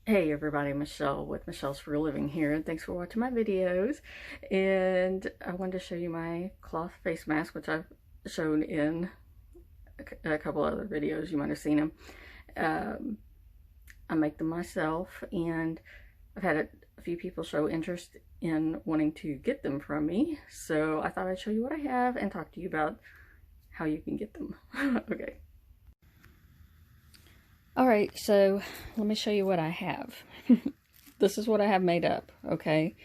Hey everybody, Michelle with Michelle's for a Living here, and thanks for watching my videos. And I wanted to show you my cloth face mask, which I've shown in a couple other videos. You might have seen them. I make them myself, and I've had a few people show interest in wanting to get them from me. So I thought I'd show you what I have and talk to you about how you can get them. Okay. Alright, so let me show you what I have. This is what I have made up, okay?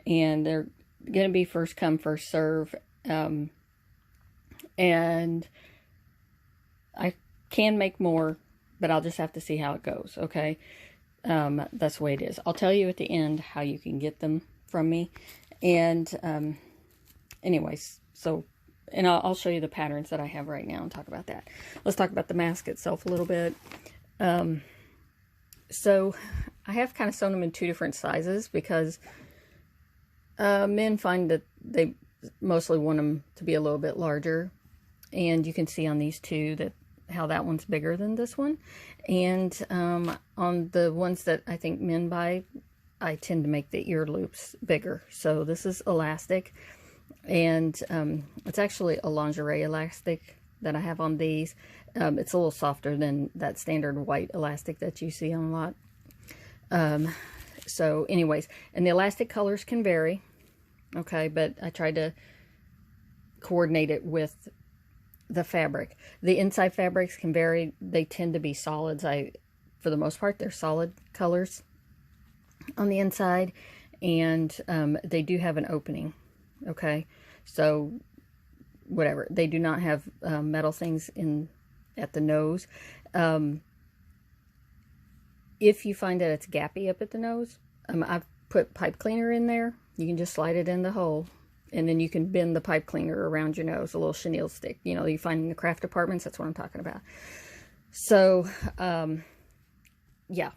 And they're going to be first come, first serve. And I can make more, but I'll just have to see how it goes, okay? That's the way it is. I'll tell you at the end how you can get them from me. And anyways, so... And I'll show you the patterns that I have right now and talk about that. Let's talk about the mask itself a little bit. So I have kind of sewn them in two different sizes because men find that they mostly want them to be a little bit larger. And you can see on these two that how that one's bigger than this one. And on the ones that I think men buy, I tend to make the ear loops bigger. So this is elastic. And it's actually a lingerie elastic that I have on these. It's a little softer than that standard white elastic that you see on a lot. So anyways, and the elastic colors can vary, okay, but I tried to coordinate it with the fabric. The inside fabrics can vary. They tend to be solids. For the most part, they're solid colors on the inside, and they do have an opening. Okay, so whatever, they do not have metal things at the nose. If you find that it's gappy up at the nose, I've put pipe cleaner in there. You can just slide it in the hole, and then you can bend the pipe cleaner around your nose, a little chenille stick, you know, you find in the craft departments. That's what I'm talking about. So yeah,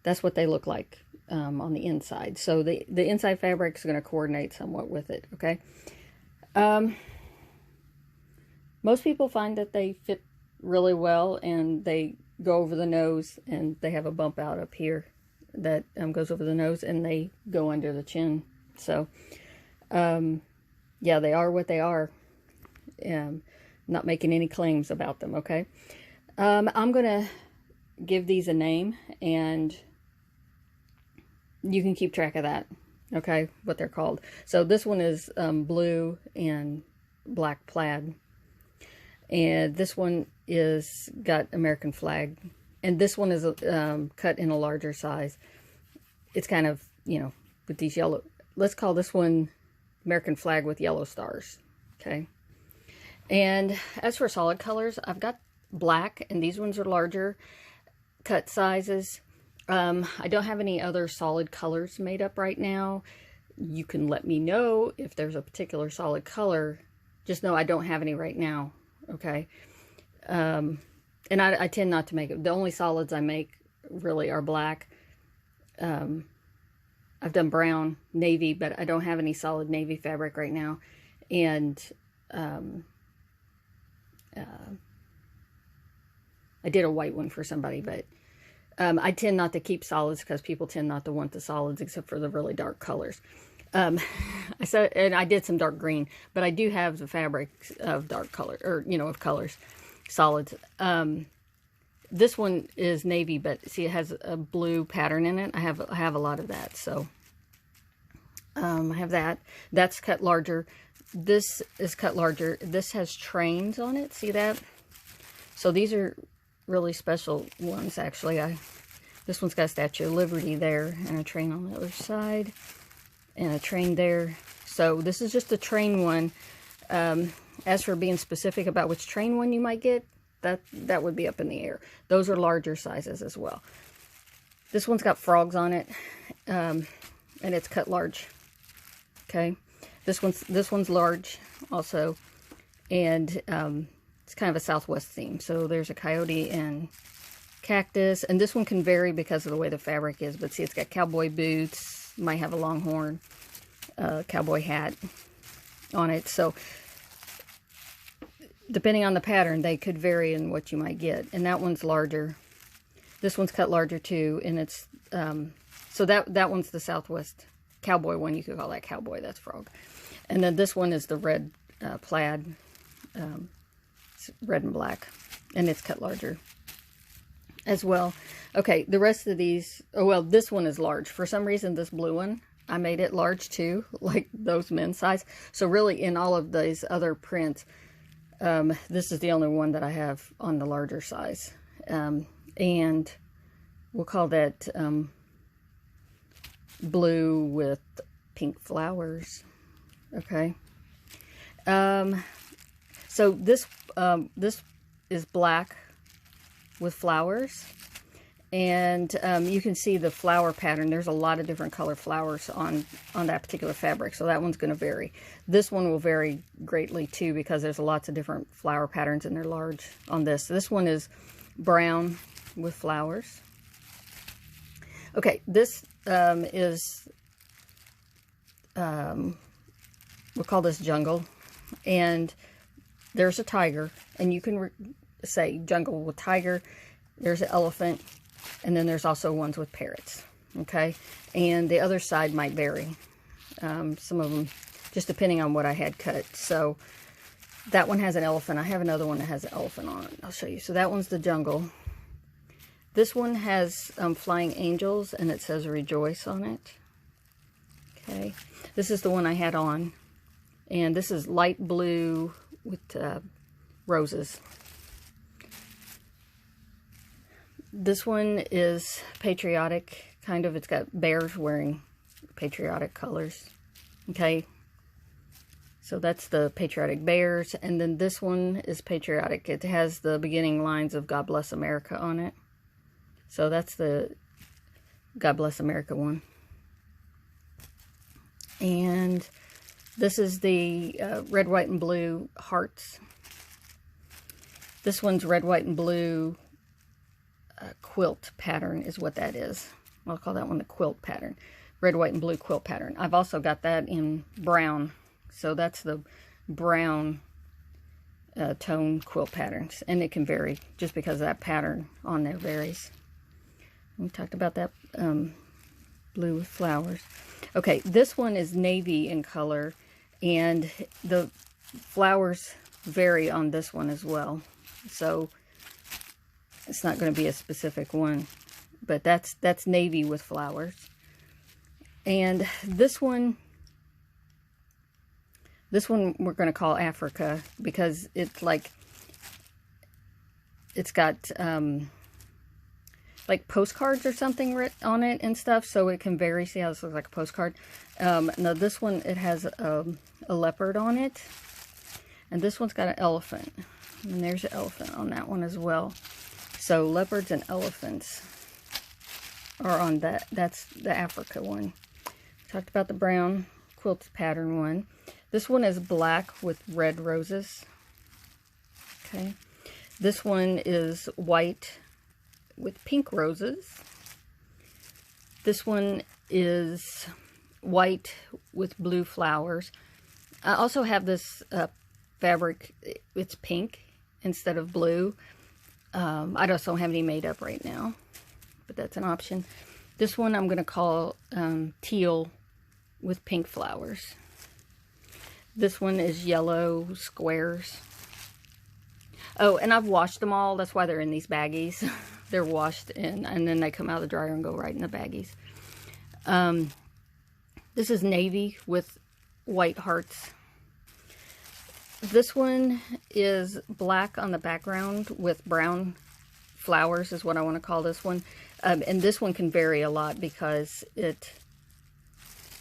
that's what they look like on the inside. So the inside fabric is going to coordinate somewhat with it, okay? Most people find that they fit really well, and they go over the nose, and they have a bump out up here that goes over the nose, and they go under the chin. So, yeah, they are what they are. Not making any claims about them, okay? I'm going to give these a name, and you can keep track of that, okay, what they're called. So this one is blue and black plaid. And this one is got American flag. And this one is cut in a larger size. It's kind of, you know, with these yellow, let's call this one American flag with yellow stars, okay? And as for solid colors, I've got black, and these ones are larger cut sizes. I don't have any other solid colors made up right now. You can let me know if there's a particular solid color. Just know I don't have any right now, okay? And I tend not to make it. The only solids I make really are black. I've done brown, navy, but I don't have any solid navy fabric right now. And I did a white one for somebody, but I tend not to keep solids because people tend not to want the solids except for the really dark colors. And I did some dark green, but I do have the fabric of dark color, or, you know, of colors, solids. This one is navy, but see, it has a blue pattern in it. I have a lot of that, so I have that. That's cut larger. This is cut larger. This has trains on it. See that? So these are really special ones, actually. This one's got a Statue of Liberty there, and a train on the other side, and a train there. So this is just a train one. As for being specific about which train one you might get, that would be up in the air. Those are larger sizes as well. This one's got frogs on it, and it's cut large. Okay, this one's large also, and it's kind of a Southwest theme. So there's a coyote and cactus, and this one can vary because of the way the fabric is. But see, it's got cowboy boots, might have a longhorn cowboy hat on it. So depending on the pattern, they could vary in what you might get. And that one's larger. This one's cut larger too, and it's so that one's the Southwest cowboy one. You could call that cowboy. That's frog. And then this one is the red plaid, it's red and black, and it's cut larger as well. Okay, the rest of these, oh well, this one is large. For some reason, this blue one, I made it large too, like those men's size. So really, in all of these other prints, this is the only one that I have on the larger size. And we'll call that blue with pink flowers. Okay. So this is black with flowers, and you can see the flower pattern. There's a lot of different color flowers on that particular fabric, so that one's going to vary. This one will vary greatly too, because there's lots of different flower patterns, and they're large on this. This one is brown with flowers. Okay, this is we'll call this jungle, and there's a tiger, and you can say jungle with tiger. There's an elephant, and then there's also ones with parrots. Okay, and the other side might vary. Some of them, just depending on what I had cut. So that one has an elephant. I have another one that has an elephant on it. I'll show you. So that one's the jungle. This one has flying angels, and it says rejoice on it. Okay, this is the one I had on, and this is light blue with roses. This one is patriotic, kind of. It's got bears wearing patriotic colors. Okay, so that's the patriotic bears, and then this one is patriotic. It has the beginning lines of God Bless America on it. So that's the God Bless America one. And this is the red, white, and blue hearts. This one's red, white, and blue quilt pattern is what that is. I'll call that one the quilt pattern. Red, white, and blue quilt pattern. I've also got that in brown. So that's the brown tone quilt patterns. And it can vary just because that pattern on there varies. We talked about that blue with flowers. Okay, this one is navy in color, and the flowers vary on this one as well. So it's not going to be a specific one, but that's navy with flowers. And this one we're going to call Africa, because it's like, it's got like postcards or something written on it and stuff, so it can vary. See how this looks like a postcard? Now this one, it has a leopard on it, and this one's got an elephant, and there's an elephant on that one as well. So leopards and elephants are on that. That's the Africa one. Talked about the brown quilt pattern one. This one is black with red roses. Okay, this one is white with pink roses. This one is white with blue flowers. I also have this fabric, it's pink instead of blue. I just don't have any made up right now, but that's an option. This one I'm going to call teal with pink flowers. This one is yellow squares. Oh, and I've washed them all. That's why they're in these baggies. They're washed in, and then they come out of the dryer and go right in the baggies. This is navy with white hearts. This one is black on the background with brown flowers is what I want to call this one. And this one can vary a lot because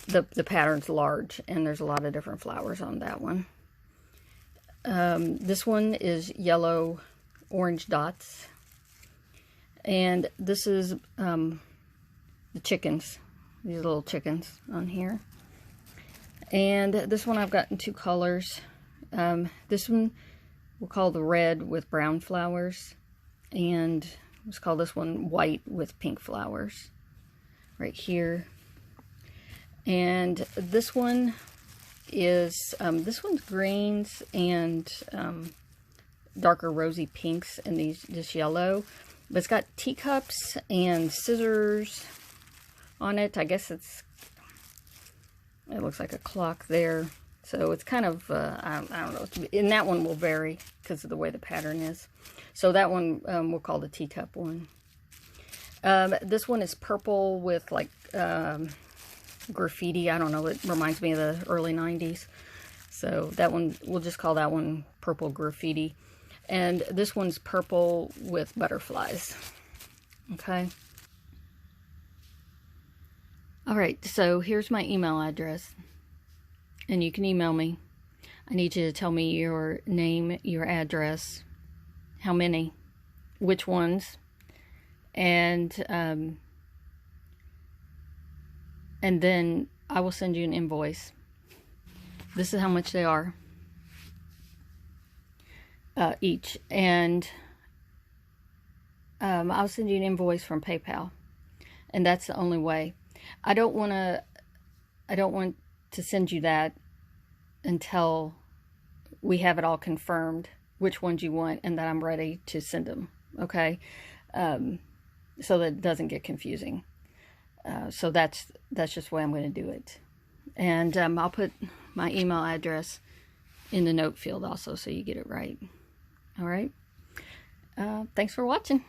the pattern's large, and there's a lot of different flowers on that one. This one is yellow orange dots. And this is the chickens, these little chickens on here. And this one I've got in two colors. This one we'll call the red with brown flowers, and let's call this one white with pink flowers right here. And this one is, this one's greens and darker rosy pinks, and these just yellow. But it's got teacups and scissors on it. I guess it looks like a clock there. So it's kind of, I don't know. And that one will vary because of the way the pattern is. So that one we'll call the teacup one. This one is purple with like graffiti. I don't know. It reminds me of the early 90s. So that one, we'll just call that one purple graffiti. And this one's purple with butterflies. Okay. All right. So here's my email address. And you can email me. I need you to tell me your name, your address, how many, which ones, and then I will send you an invoice. This is how much they are each, and I'll send you an invoice from PayPal, and that's the only way. I don't want to send you that until we have it all confirmed, which ones you want, and that I'm ready to send them, okay? So that it doesn't get confusing. So that's just the way I'm going to do it. And I'll put my email address in the note field also, so you get it right. All right? Thanks for watching.